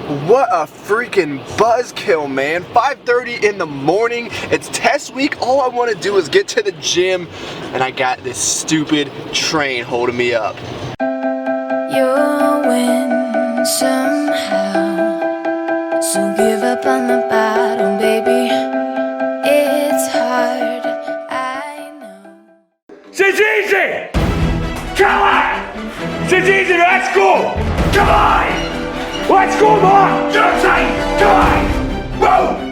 What a freaking buzzkill, man. 5:30 in the morning. It's test week. All I want to do is get to the gym, and I got this stupid train holding me up. You'll win somehow, so give up on the battle, baby. It's hard, I know. It's easy! Come on! It's easy, let's go! Come on! Let's go, man! You're tight! Come on! Move!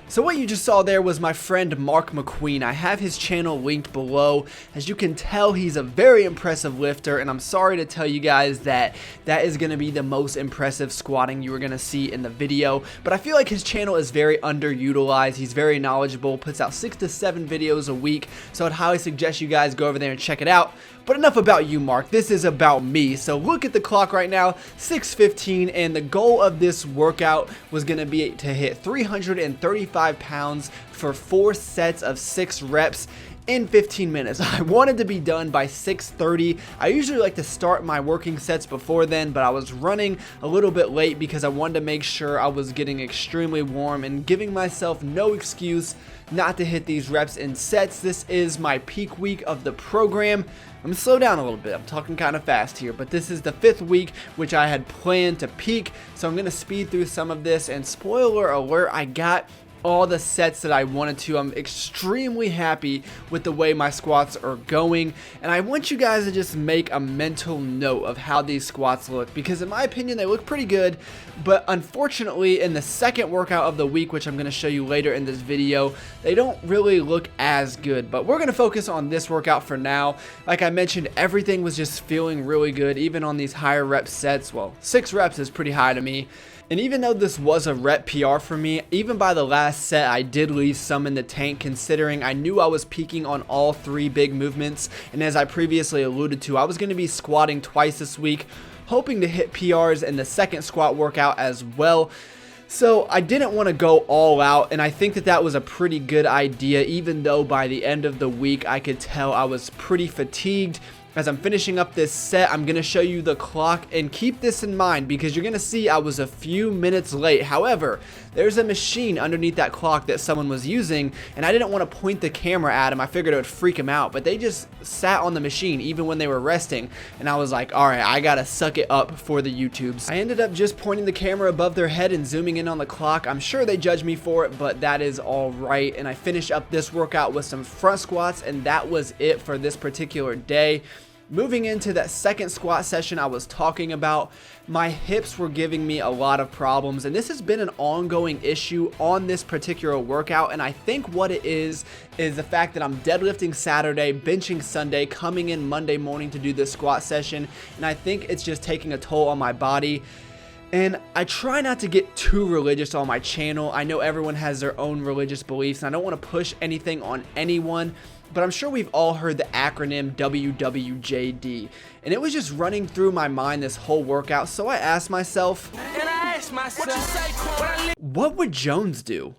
So what you just saw there was my friend Mark McQueen. I have his channel linked below. As you can tell, he's a very impressive lifter, and I'm sorry to tell you guys that that is going to be the most impressive squatting you are going to see in the video, but I feel like his channel is very underutilized. He's very knowledgeable, puts out 6 to 7 videos a week, so I'd highly suggest you guys go over there and check it out. But enough about you, Mark. This is about me. So look at the clock right now, 6:15, and the goal of this workout was going to be to hit 335 pounds for 4 sets of 6 reps in 15 minutes. I wanted to be done by 6:30. I usually like to start my working sets before then, but I was running a little bit late because I wanted to make sure I was getting extremely warm and giving myself no excuse not to hit these reps in sets. This is my peak week of the program. I'm gonna slow down a little bit. I'm talking kind of fast here, but this is the 5th week, which I had planned to peak. So I'm gonna speed through some of this, and spoiler alert, I got all the sets that I wanted to. I'm extremely happy with the way my squats are going, and I want you guys to just make a mental note of how these squats look, because in my opinion they look pretty good, but unfortunately in the second workout of the week, which I'm going to show you later in this video, they don't really look as good. But we're going to focus on this workout for now. Like I mentioned, everything was just feeling really good, even on these higher rep sets. Well, 6 reps is pretty high to me. And even though this was a rep PR for me, even by the last set, I did leave some in the tank, considering I knew I was peaking on all 3 big movements. And as I previously alluded to, I was going to be squatting twice this week, hoping to hit PRs in the second squat workout as well. So I didn't want to go all out, and I think that that was a pretty good idea, even though by the end of the week I could tell I was pretty fatigued. As I'm finishing up this set, I'm going to show you the clock, and keep this in mind because you're going to see I was a few minutes late. However, there's a machine underneath that clock that someone was using, and I didn't want to point the camera at him. I figured it would freak him out, but they just sat on the machine even when they were resting, and I was like, alright, I gotta suck it up for the YouTubes. I ended up just pointing the camera above their head and zooming in on the clock. I'm sure they judged me for it, but that is alright, and I finished up this workout with some front squats, and that was it for this particular day. Moving into that second squat session I was talking about, my hips were giving me a lot of problems, and this has been an ongoing issue on this particular workout, and I think what it is the fact that I'm deadlifting Saturday, benching Sunday, coming in Monday morning to do this squat session, and I think it's just taking a toll on my body. And I try not to get too religious on my channel. I know everyone has their own religious beliefs, and I don't want to push anything on anyone, but I'm sure we've all heard the acronym WWJD, and it was just running through my mind this whole workout, so I asked myself, what would Jones do?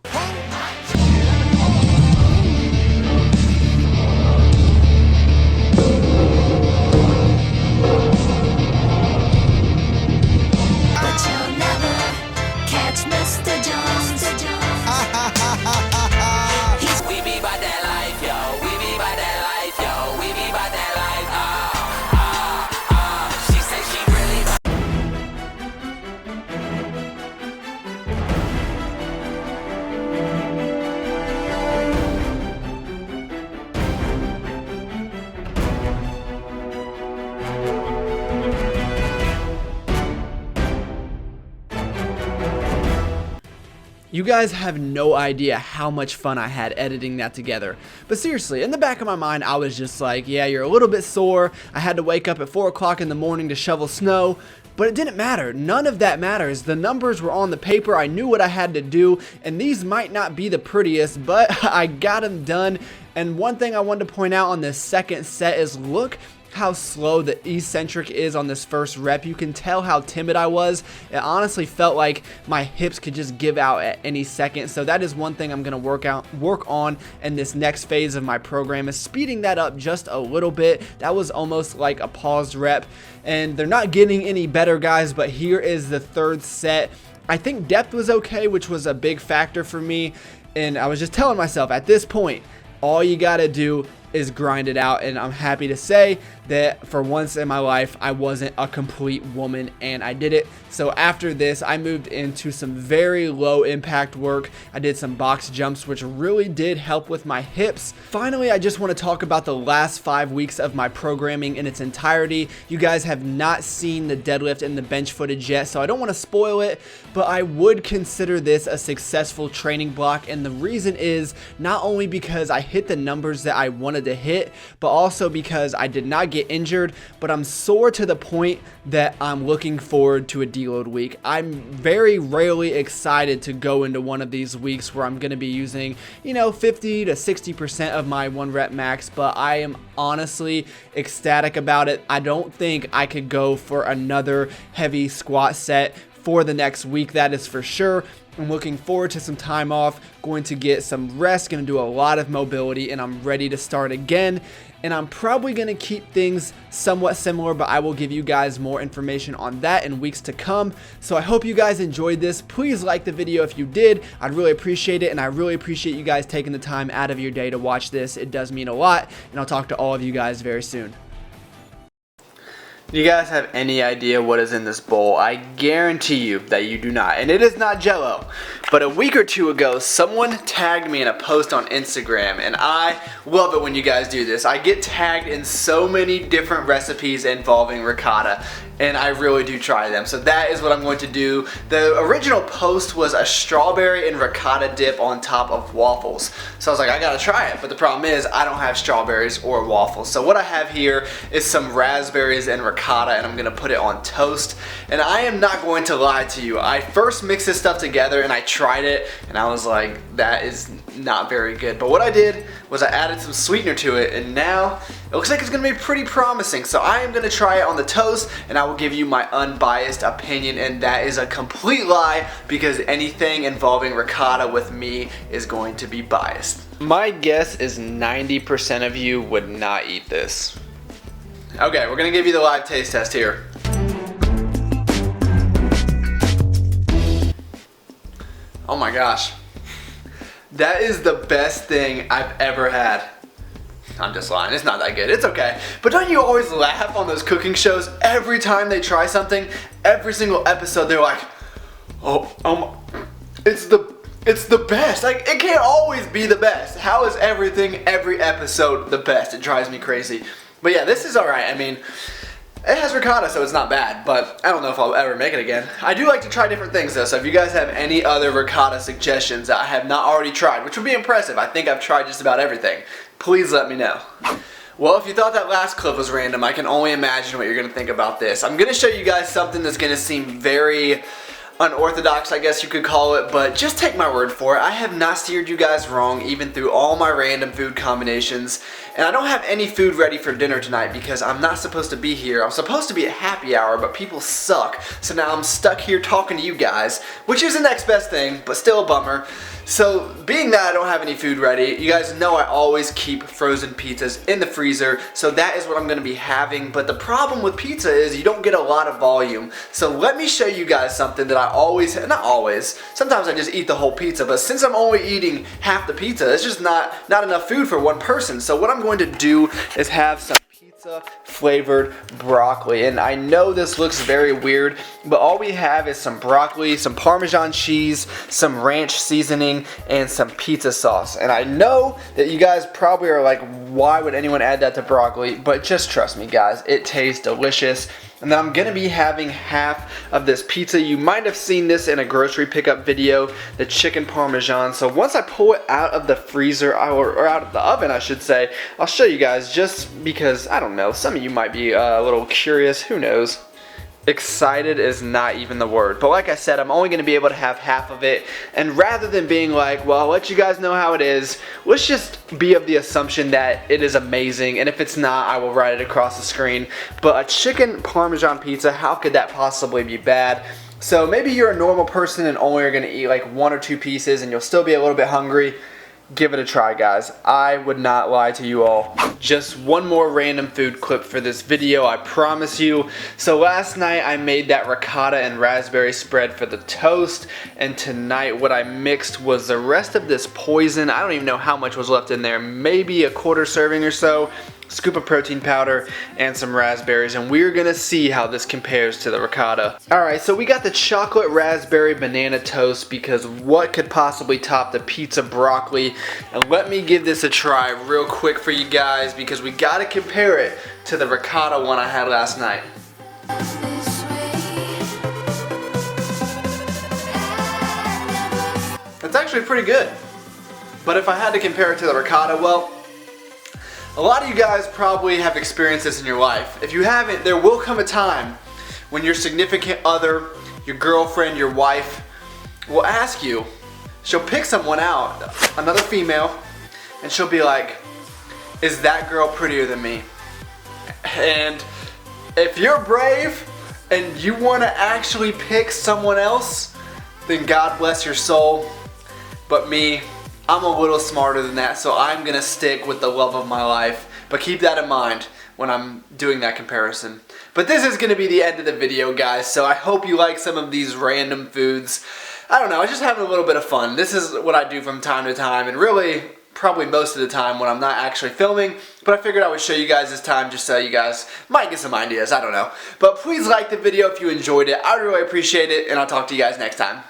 You guys have no idea how much fun I had editing that together. But seriously, in the back of my mind, I was just like, yeah, you're a little bit sore. I had to wake up at 4 o'clock in the morning to shovel snow. but it didn't matter. None of that matters. The numbers were on the paper. I knew what I had to do, and these might not be the prettiest, but I got them done. And one thing I wanted to point out on this second set is look how slow the eccentric is on this first rep. You can tell how timid I was. It honestly felt like my hips could just give out at any second. So that is one thing I'm going to work on in this next phase of my program, is speeding that up just a little bit. That was almost like a paused rep, and they're not getting any better, guys. But here is the third set. I think depth was okay, which was a big factor for me, and I was just telling myself at this point, all you got to do is grind it out. And I'm happy to say that for once in my life, I wasn't a complete woman, and I did it. So after this, I moved into some very low impact work. I did some box jumps, which really did help with my hips. Finally, I just want to talk about the last 5 weeks of my programming in its entirety. You guys have not seen the deadlift and the bench footage yet, so I don't want to spoil it, but I would consider this a successful training block. And the reason is not only because I hit the numbers that I wanted to hit, but also because I did not get injured, but I'm sore to the point that I'm looking forward to a deload week. I'm very rarely excited to go into one of these weeks where I'm going to be using, 50 to 60% of my 1 rep max, but I am honestly ecstatic about it. I don't think I could go for another heavy squat set for the next week, that is for sure. I'm looking forward to some time off, going to get some rest, going to do a lot of mobility, and I'm ready to start again. And I'm probably going to keep things somewhat similar, but I will give you guys more information on that in weeks to come. So I hope you guys enjoyed this. Please like the video if you did. I'd really appreciate it, and I really appreciate you guys taking the time out of your day to watch this. It does mean a lot, and I'll talk to all of you guys very soon. Do you guys have any idea what is in this bowl? I guarantee you that you do not. And it is not Jell-O. But a week or two ago, someone tagged me in a post on Instagram, and I love it when you guys do this. I get tagged in so many different recipes involving ricotta, and I really do try them. So that is what I'm going to do. The original post was a strawberry and ricotta dip on top of waffles. So I was like, I gotta try it. But the problem is, I don't have strawberries or waffles. So what I have here is some raspberries and ricotta, and I'm gonna put it on toast. And I am not going to lie to you. I first mixed this stuff together and I tried it, and I was like, that is not very good. But what I did was I added some sweetener to it, and now it looks like it's gonna be pretty promising. So I am gonna try it on the toast, and I will give you my unbiased opinion, and that is a complete lie, because anything involving ricotta with me is going to be biased. My guess is 90% of you would not eat this. Okay, we're gonna give you the live taste test here. Oh my gosh. That is the best thing I've ever had. I'm just lying, it's not that good, it's okay. But don't you always laugh on those cooking shows? Every time they try something, every single episode they're like, it's the best. Like, it can't always be the best. How is everything, every episode the best? It drives me crazy. But yeah, this is alright. I mean, it has ricotta, so it's not bad, but I don't know if I'll ever make it again. I do like to try different things though, so if you guys have any other ricotta suggestions that I have not already tried, which would be impressive, I think I've tried just about everything, please let me know. Well, if you thought that last clip was random, I can only imagine what you're going to think about this. I'm going to show you guys something that's going to seem very unorthodox, I guess you could call it, but just take my word for it. I have not steered you guys wrong even through all my random food combinations, and I don't have any food ready for dinner tonight because I'm not supposed to be here. I'm supposed to be at happy hour, but people suck, so now I'm stuck here talking to you guys, which is the next best thing, but still a bummer. So being that I don't have any food ready, you guys know I always keep frozen pizzas in the freezer, so that is what I'm going to be having. But the problem with pizza is you don't get a lot of volume. So let me show you guys something that I always, not always, sometimes I just eat the whole pizza, but since I'm only eating half the pizza, it's just not enough food for one person. So what I'm going to do is have some flavored broccoli, and I know this looks very weird, but all we have is some broccoli, some Parmesan cheese, some ranch seasoning, and some pizza sauce. And I know that you guys probably are like, why would anyone add that to broccoli? But just trust me guys, it tastes delicious. And then I'm gonna be having half of this pizza. You might have seen this in a grocery pickup video, the chicken Parmesan. So once I pull it out of the freezer, or out of the oven I should say, I'll show you guys, just because, I don't know, some of you might be a little curious, who knows. Excited is not even the word. But like I said, I'm only going to be able to have half of it. And rather than being like, well, I'll let you guys know how it is, let's just be of the assumption that it is amazing. And if it's not, I will write it across the screen. But a chicken Parmesan pizza, how could that possibly be bad? So maybe you're a normal person and only are going to eat like 1 or 2 pieces and you'll still be a little bit hungry. Give it a try, guys. I would not lie to you all. Just one more random food clip for this video, I promise you. So last night I made that ricotta and raspberry spread for the toast, and tonight what I mixed was the rest of this poison. I don't even know how much was left in there, maybe a 1/4 serving or so. Scoop of protein powder and some raspberries, and we're gonna see how this compares to the ricotta. Alright, so we got the chocolate raspberry banana toast, because what could possibly top the pizza broccoli? And let me give this a try real quick for you guys, because we gotta compare it to the ricotta one I had last night. It's actually pretty good, but if I had to compare it to the ricotta, well, a lot of you guys probably have experienced this in your life. If you haven't, there will come a time when your significant other, your girlfriend, your wife, will ask you, she'll pick someone out, another female, and she'll be like, is that girl prettier than me? And if you're brave and you want to actually pick someone else, then God bless your soul. But me, I'm a little smarter than that, so I'm gonna stick with the love of my life. But keep that in mind when I'm doing that comparison. But this is gonna be the end of the video, guys, so I hope you like some of these random foods. I don't know, I was just having a little bit of fun. This is what I do from time to time, and really, probably most of the time when I'm not actually filming, but I figured I would show you guys this time just so you guys might get some ideas, I don't know. But please like the video if you enjoyed it. I would really appreciate it, and I'll talk to you guys next time.